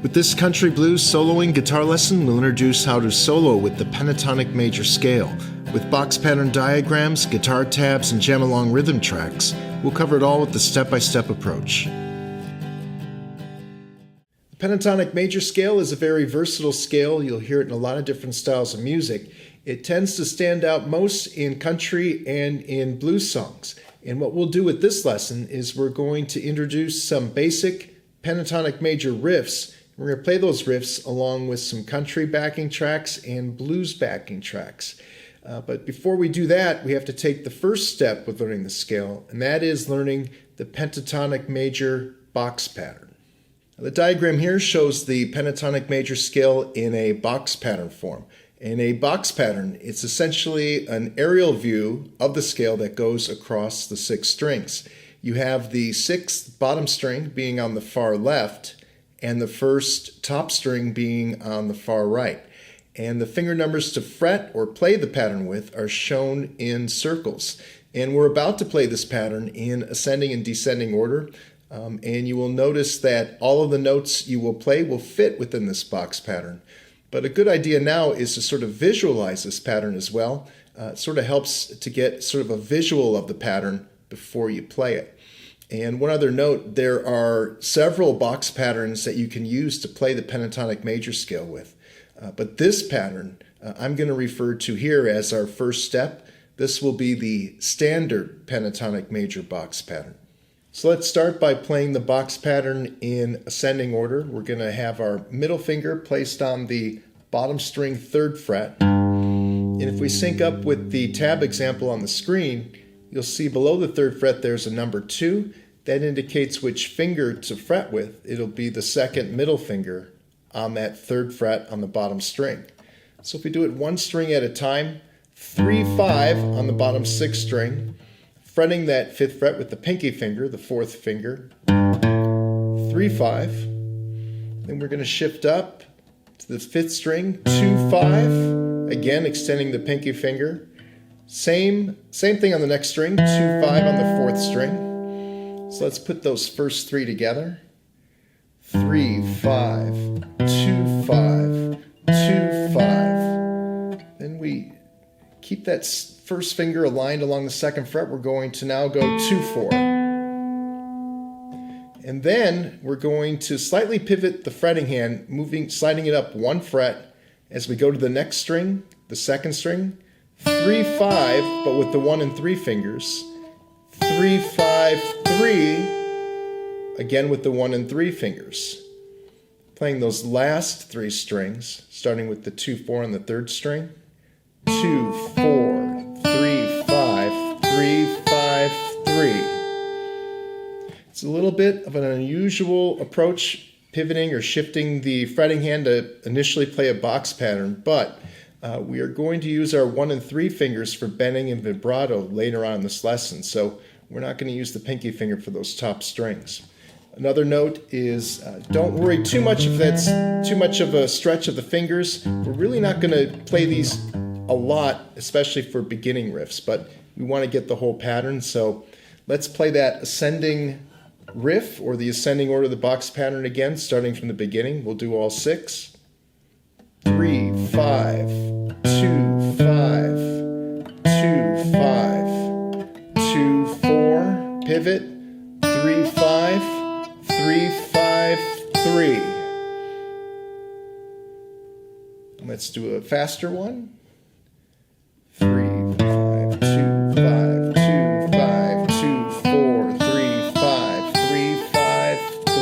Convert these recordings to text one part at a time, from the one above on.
With this country blues soloing guitar lesson, we'll introduce how to solo with the pentatonic major scale. With box pattern diagrams, guitar tabs, and jam-along rhythm tracks, we'll cover it all with the step-by-step approach. The pentatonic major scale is a very versatile scale. You'll hear it in a lot of different styles of music. It tends to stand out most in country and in blues songs. And what we'll do with this lesson is we're going to introduce some basic pentatonic major riffs. We're going to play those riffs along with some country backing tracks and blues backing tracks. But before we do that, we have to take the first step with learning the scale, and that is learning the pentatonic major box pattern. Now, the diagram here shows the pentatonic major scale in a box pattern form. In a box pattern, it's essentially an aerial view of the scale that goes across the 6 strings. You have the 6th bottom string being on the far left, and the first top string being on the far right. And the finger numbers to fret or play the pattern with are shown in circles. And we're about to play this pattern in ascending and descending order. And you will notice that all of the notes you will play will fit within this box pattern. But a good idea now is to sort of visualize this pattern as well. It sort of helps to get sort of a visual of the pattern before you play it. And one other note, there are several box patterns that you can use to play the pentatonic major scale with. But this pattern I'm going to refer to here as our first step. This will be the standard pentatonic major box pattern. So let's start by playing the box pattern in ascending order. We're going to have our middle finger placed on the bottom string 3rd fret. And if we sync up with the tab example on the screen, you'll see below the 3rd fret there's a number 2. That indicates which finger to fret with. It'll be the 2nd middle finger on that 3rd fret on the bottom string. So if we do it one string at a time, 3, 5 on the bottom 6th string, fretting that 5th fret with the pinky finger, the 4th finger, 3, 5. Then we're going to shift up to the 5th string, 2, 5, again extending the pinky finger. Same thing on the next string, 2, 5 on the 4th string. So let's put those first 3 together. 3, 5, 2, 5, 2, 5. Then we keep that first finger aligned along the 2nd fret. We're going to now go 2, 4. And then we're going to slightly pivot the fretting hand, sliding it up 1 fret as we go to the next string, the 2nd string. 3, 5, but with the 1 and 3 fingers. 3, 5, 3, again with the 1 and 3 fingers. Playing those last 3 strings, starting with the 2, 4 on the 3rd string. 2, 4, 3, 5, 3, 5, 3. It's a little bit of an unusual approach, pivoting or shifting the fretting hand to initially play a box pattern, but we are going to use our 1 and 3 fingers for bending and vibrato later on in this lesson, so we're not going to use the pinky finger for those top strings. Another note is don't worry too much if that's too much of a stretch of the fingers. We're really not going to play these a lot, especially for beginning riffs, but we want to get the whole pattern, so let's play that ascending riff or the ascending order of the box pattern again, starting from the beginning. We'll do all 6. 3, 5, 2, 5, 2, 5, 2, 4, pivot, 3, 5, 3, 5, 3. Let's do a faster one. 3, 5, 2, 5, 2, 5, 2, 4, 3, 5, 3, 5, 3.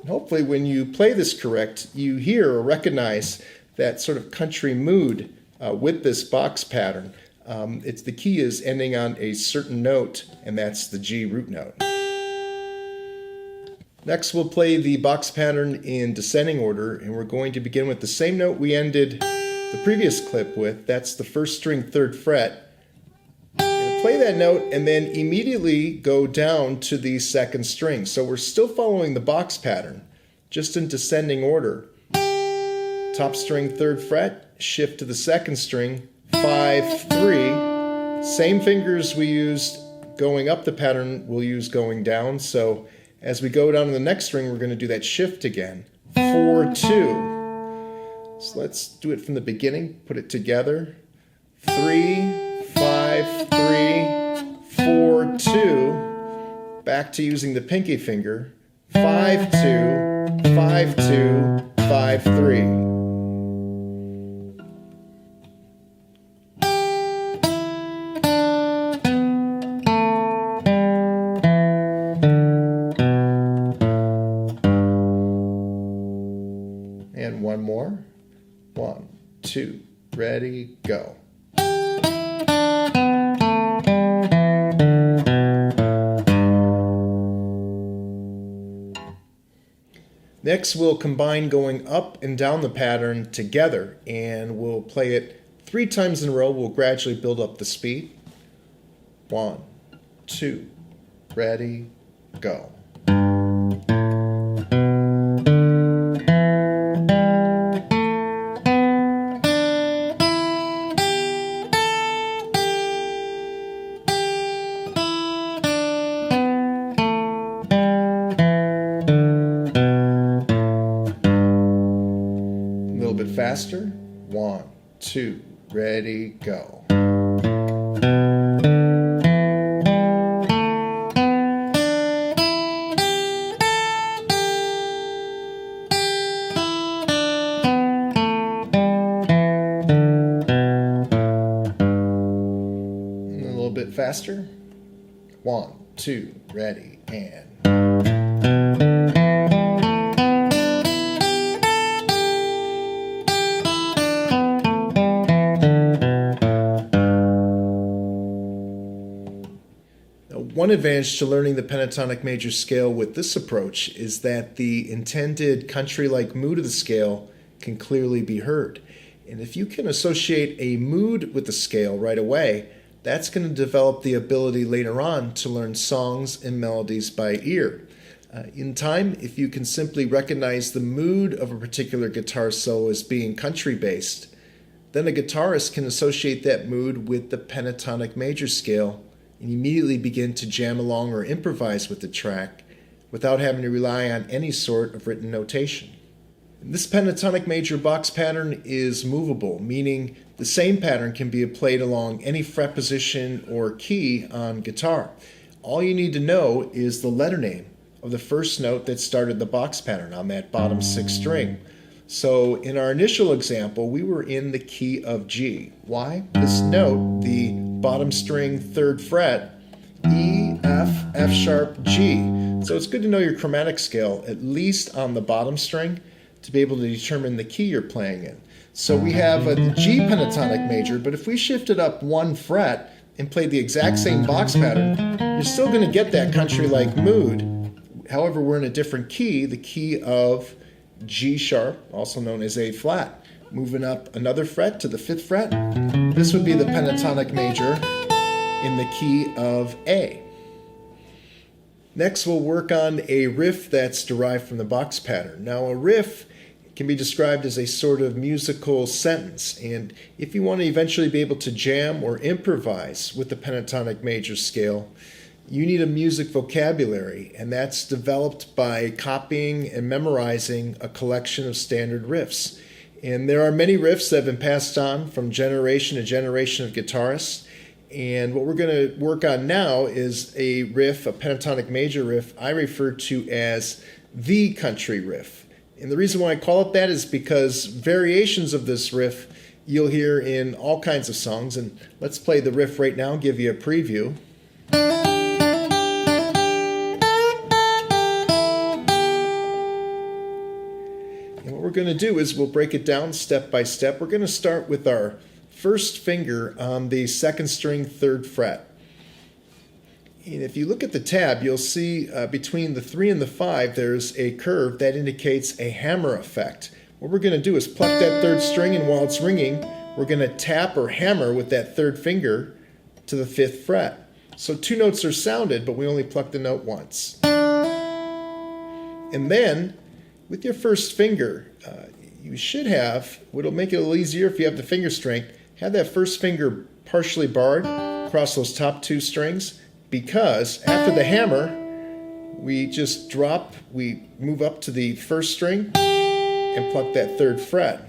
And hopefully when you play this correct, you hear or recognize that sort of country mood with this box pattern. The key is ending on a certain note, and that's the G root note. Next we'll play the box pattern in descending order, and we're going to begin with the same note we ended the previous clip with. That's the 1st string 3rd fret. We're going to play that note and then immediately go down to the 2nd string. So we're still following the box pattern, just in descending order. Top string 3rd fret, shift to the 2nd string, 5, 3. Same fingers we used going up the pattern we'll use going down. So As we go down to the next string, we're going to do that shift again. 4, 2. So let's do it from the beginning. Put it together. 3, 5, 3, 4, 2. Back to using the pinky finger. 5, 2, 5, 2, 5, 3. And one more. 1, 2, ready, go. Next, we'll combine going up and down the pattern together, and we'll play it 3 times in a row. We'll gradually build up the speed. 1, 2, ready, go. Faster. 1, 2, ready, go. And a little bit faster. 1, 2, ready, and. One advantage to learning the pentatonic major scale with this approach is that the intended country-like mood of the scale can clearly be heard. And if you can associate a mood with the scale right away, that's going to develop the ability later on to learn songs and melodies by ear. In time, if you can simply recognize the mood of a particular guitar solo as being country-based, then a guitarist can associate that mood with the pentatonic major scale and immediately begin to jam along or improvise with the track without having to rely on any sort of written notation. This pentatonic major box pattern is movable, meaning the same pattern can be played along any fret position or key on guitar. All you need to know is the letter name of the first note that started the box pattern on that bottom 6th string. So in our initial example, we were in the key of G. Why? This note, the bottom string 3rd fret, E, F, F sharp, G. So it's good to know your chromatic scale, at least on the bottom string, to be able to determine the key you're playing in. So we have a G pentatonic major, but if we shifted up 1 fret and played the exact same box pattern, you're still going to get that country-like mood. However, we're in a different key, the key of G sharp, also known as A flat. Moving up another fret to the 5th fret, this would be the pentatonic major in the key of A. Next, we'll work on a riff that's derived from the box pattern. Now, a riff can be described as a sort of musical sentence, and if you want to eventually be able to jam or improvise with the pentatonic major scale, you need a music vocabulary, and that's developed by copying and memorizing a collection of standard riffs. And there are many riffs that have been passed on from generation to generation of guitarists. And what we're going to work on now is a riff, a pentatonic major riff, I refer to as the country riff. And the reason why I call it that is because variations of this riff you'll hear in all kinds of songs. And let's play the riff right now and give you a preview. What we're going to do is we'll break it down step by step. We're going to start with our first finger on the 2nd string 3rd fret. And if you look at the tab, you'll see between the 3 and the 5 there's a curve that indicates a hammer effect. What we're going to do is pluck that 3rd string, and while it's ringing, we're going to tap or hammer with that 3rd finger to the 5th fret. So 2 notes are sounded, but we only pluck the note once. And then with your first finger, you should have, what'll make it a little easier if you have the finger strength, have that first finger partially barred across those top 2 strings, because after the hammer, we just drop, we move up to the first string and pluck that third fret.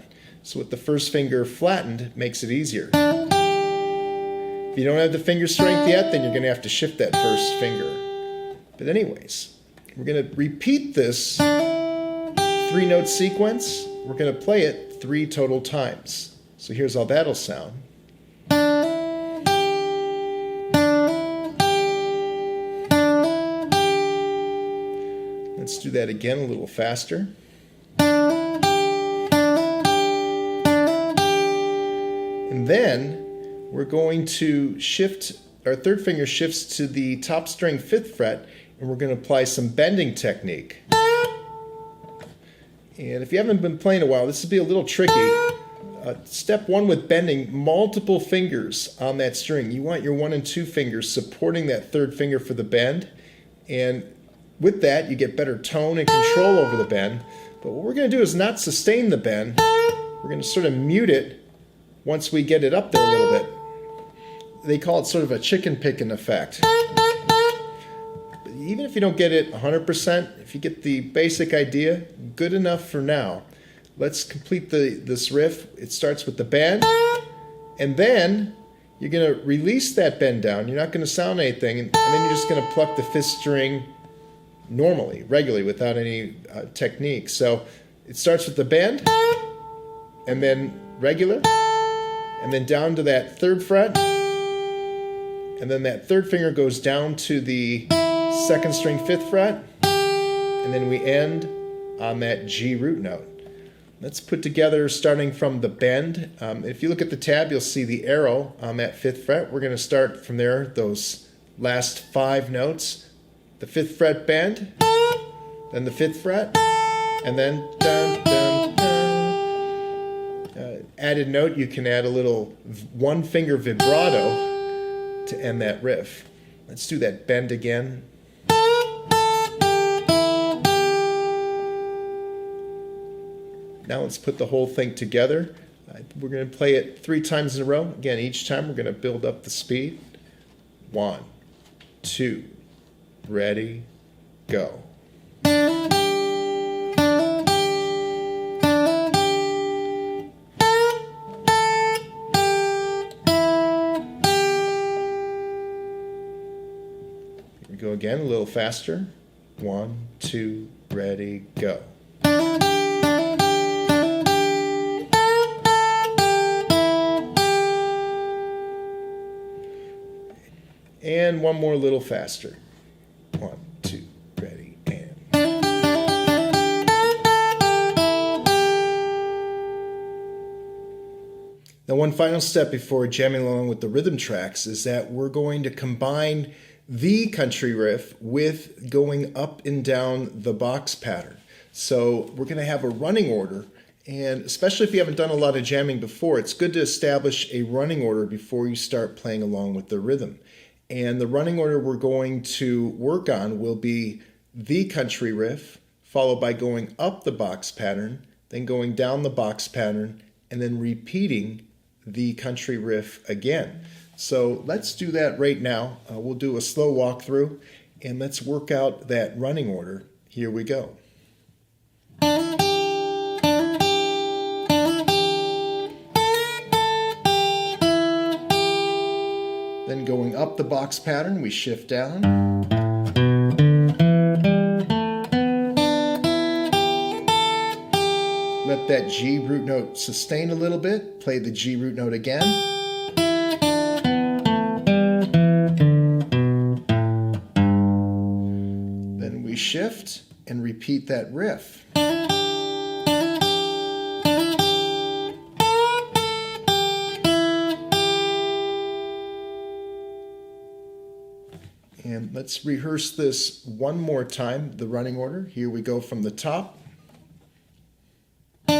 So with the first finger flattened, it makes it easier. If you don't have the finger strength yet, then you're going to have to shift that first finger. But anyways, we're going to repeat this 3-note sequence. We're going to play it 3 total times. So here's how that'll sound. Let's do that again a little faster. And then we're going to shift, our third finger shifts to the top string 5th fret, and we're going to apply some bending technique. And if you haven't been playing a while, this will be a little tricky. Step 1 with bending, multiple fingers on that string. You want your 1 and 2 fingers supporting that third finger for the bend, and with that you get better tone and control over the bend. But what we're going to do is not sustain the bend. We're going to sort of mute it once we get it up there a little bit. They call it sort of a chicken picking effect. But even if you don't get it 100%, if you get the basic idea, good enough for now. Let's complete this riff. It starts with the bend, and then you're going to release that bend down. You're not going to sound anything, and then you're just going to pluck the 5th string normally, regularly, without any technique. So it starts with the bend, and then regular, and then down to that 3rd fret, and then that 3rd finger goes down to the 2nd string 5th fret, and then we end on that G root note. Let's put together starting from the bend. If you look at the tab, you'll see the arrow on that 5th fret. We're going to start from there, those last 5 notes. The 5th fret bend, then the 5th fret, and then dun, dun, dun. Added note, you can add a little 1-finger vibrato to end that riff. Let's do that bend again. Now let's put the whole thing together. We're going to play it 3 times in a row. Again, each time we're going to build up the speed. 1, 2, ready, go. Here we go again, a little faster. 1, 2, ready, go. And one more, a little faster. 1, 2, ready, and. Now, one final step before jamming along with the rhythm tracks is that we're going to combine the country riff with going up and down the box pattern. So we're going to have a running order, and especially if you haven't done a lot of jamming before, it's good to establish a running order before you start playing along with the rhythm. And the running order we're going to work on will be the country riff, followed by going up the box pattern, then going down the box pattern, and then repeating the country riff again. So let's do that right now. We'll do a slow walkthrough, and let's work out that running order. Here we go. Then going up the box pattern, we shift down. Let that G root note sustain a little bit. Play the G root note again. Then we shift and repeat that riff. And let's rehearse this one more time, the running order. Here we go from the top. A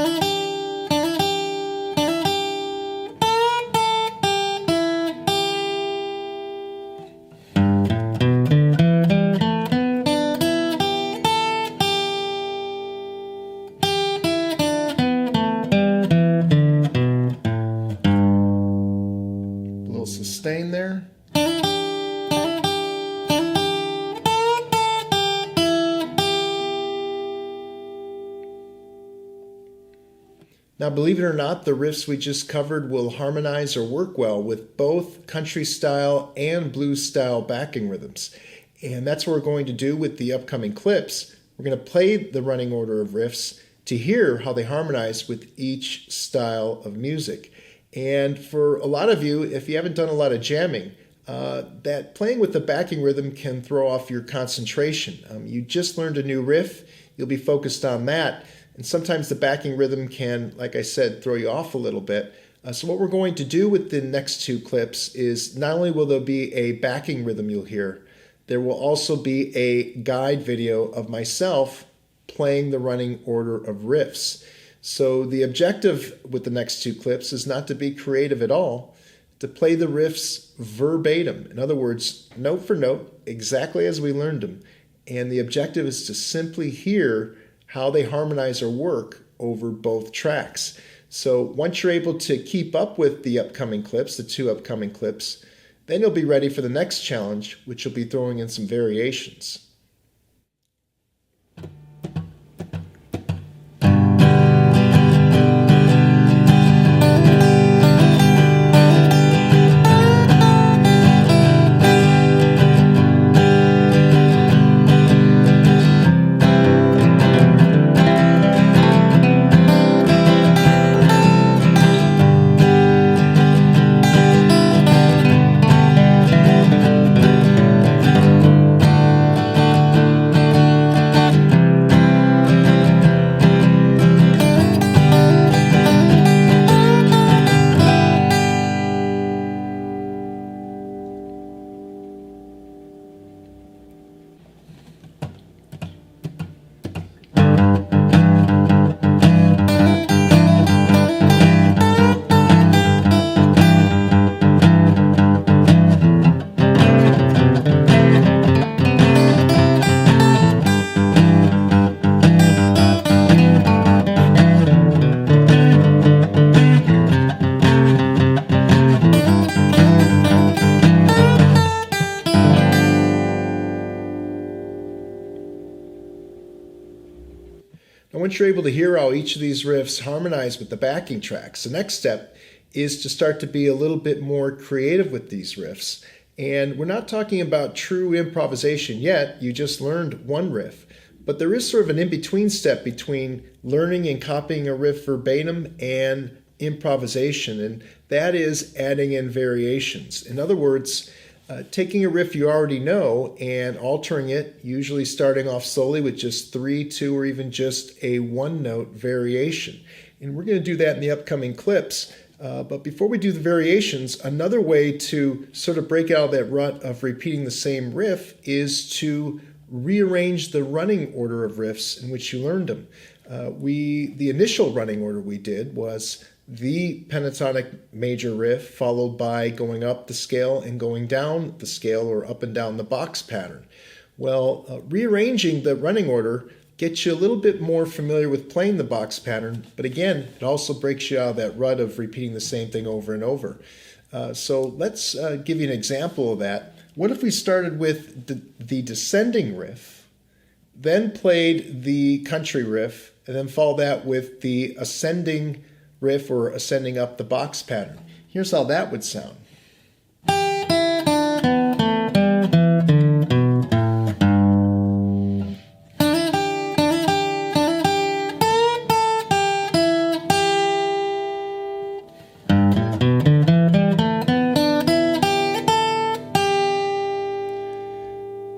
little sustain there. Now, believe it or not, the riffs we just covered will harmonize or work well with both country style and blues style backing rhythms. And that's what we're going to do with the upcoming clips. We're going to play the running order of riffs to hear how they harmonize with each style of music. And for a lot of you, if you haven't done a lot of jamming, that playing with the backing rhythm can throw off your concentration. You just learned a new riff, you'll be focused on that. And sometimes the backing rhythm can, like I said, throw you off a little bit. So what we're going to do with the next two clips is not only will there be a backing rhythm you'll hear, there will also be a guide video of myself playing the running order of riffs. So the objective with the next two clips is not to be creative at all, to play the riffs verbatim. In other words, note for note, exactly as we learned them. And the objective is to simply hear how they harmonize or work over both tracks. So once you're able to keep up with the upcoming clips, the two upcoming clips, then you'll be ready for the next challenge, which will be throwing in some variations. And once you're able to hear how each of these riffs harmonize with the backing tracks, the next step is to start to be a little bit more creative with these riffs. And we're not talking about true improvisation yet, you just learned one riff. But there is sort of an in-between step between learning and copying a riff verbatim and improvisation, and that is adding in variations. In other words, taking a riff you already know and altering it, usually starting off slowly with just 3, 2, or even just a one-note variation. And we're going to do that in the upcoming clips. But before we do the variations, another way to sort of break out of that rut of repeating the same riff is to rearrange the running order of riffs in which you learned them. The initial running order we did was the pentatonic major riff followed by going up the scale and going down the scale, or up and down the box pattern. Well, rearranging the running order gets you a little bit more familiar with playing the box pattern, but again, it also breaks you out of that rut of repeating the same thing over and over. So let's give you an example of that. What if we started with the descending riff, then played the country riff, and then followed that with the ascending riff, or ascending up the box pattern? Here's how that would sound.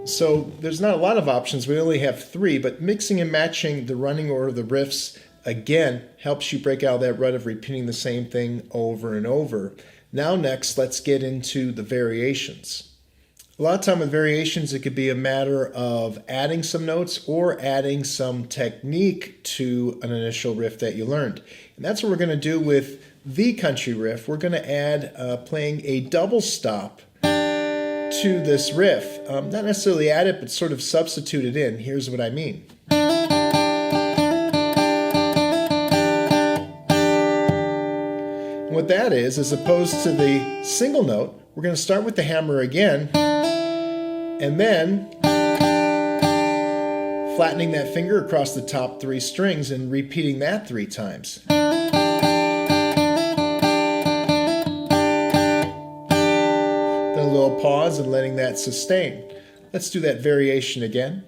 So there's not a lot of options, we only have 3, but mixing and matching the running order of the riffs again helps you break out of that rut of repeating the same thing over and over. Now next, let's get into the variations. A lot of time with variations, it could be a matter of adding some notes or adding some technique to an initial riff that you learned. And that's what we're going to do with the country riff. We're going to add playing a double stop to this riff. Not necessarily add it, but sort of substitute it in. Here's what I mean. And what that is, as opposed to the single note, we're going to start with the hammer again, and then flattening that finger across the top 3 strings and repeating that 3 times. And a little pause and letting that sustain. Let's do that variation again.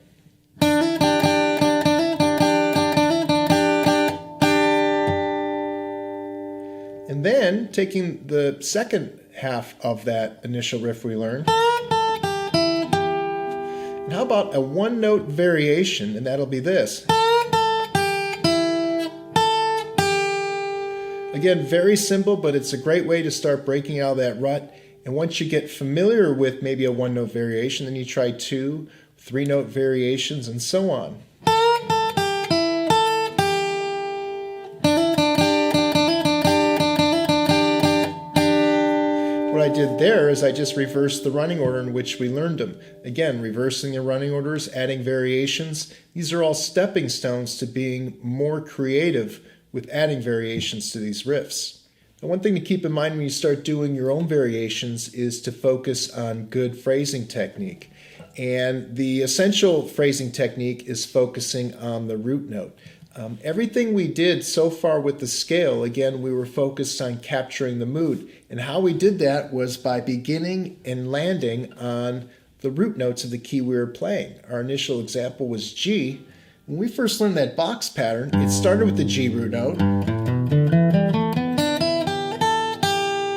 And then taking the second half of that initial riff we learned. And how about a one-note variation, and that'll be this. Again, very simple, but it's a great way to start breaking out of that rut. And once you get familiar with maybe a one-note variation, then you try 2, 3-note variations, and so on. What I did there is I just reversed the running order in which we learned them. Again, reversing the running orders, adding variations. These are all stepping stones to being more creative with adding variations to these riffs. Now, one thing to keep in mind when you start doing your own variations is to focus on good phrasing technique. And the essential phrasing technique is focusing on the root note. Everything we did so far with the scale, again, we were focused on capturing the mood. And how we did that was by beginning and landing on the root notes of the key we were playing. Our initial example was G. When we first learned that box pattern, it started with the G root note.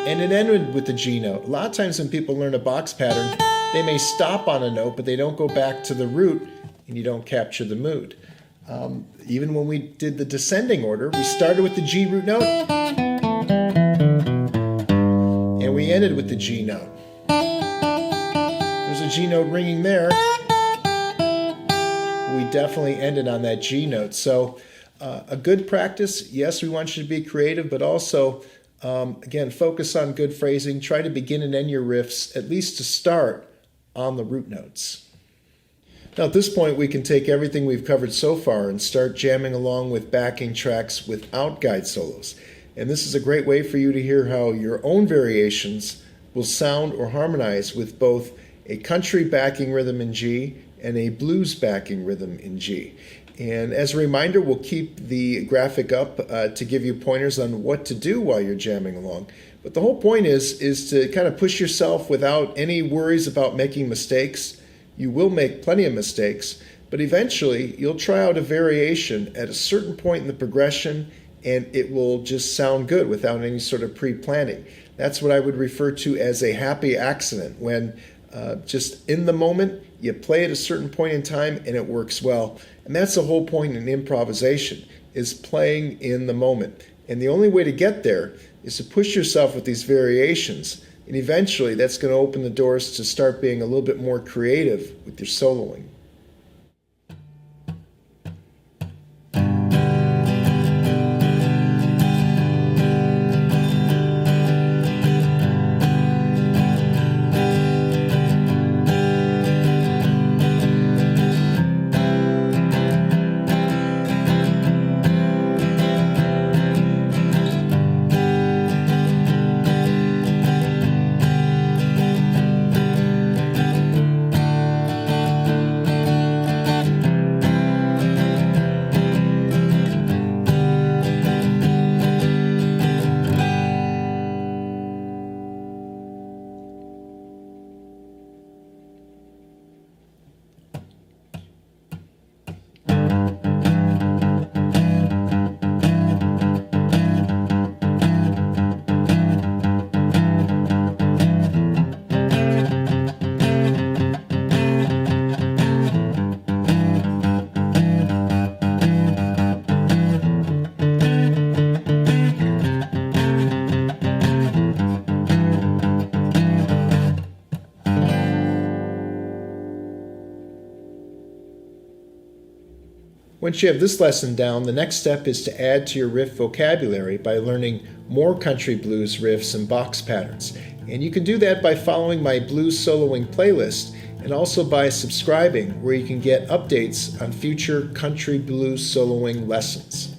And it ended with the G note. A lot of times when people learn a box pattern, they may stop on a note, but they don't go back to the root, and you don't capture the mood. Even when we did the descending order, we started with the G root note, and we ended with the G note. There's a G note ringing there. We definitely ended on that G note. So a good practice, yes, we want you to be creative, but also again, focus on good phrasing. Try to begin and end your riffs, at least to start, on the root notes. Now at this point, we can take everything we've covered so far and start jamming along with backing tracks without guide solos. And this is a great way for you to hear how your own variations will sound or harmonize with both a country backing rhythm in G and a blues backing rhythm in G. And as a reminder, we'll keep the graphic up to give you pointers on what to do while you're jamming along. But the whole point is to kind of push yourself without any worries about making mistakes. You will make plenty of mistakes, but eventually you'll try out a variation at a certain point in the progression and it will just sound good without any sort of pre-planning. That's what I would refer to as a happy accident, when just in the moment, you play at a certain point in time and it works well. And that's the whole point in improvisation, is playing in the moment. And the only way to get there is to push yourself with these variations. And eventually that's going to open the doors to start being a little bit more creative with your soloing. Once you have this lesson down, the next step is to add to your riff vocabulary by learning more country blues riffs and box patterns. And you can do that by following my blues soloing playlist and also by subscribing, where you can get updates on future country blues soloing lessons.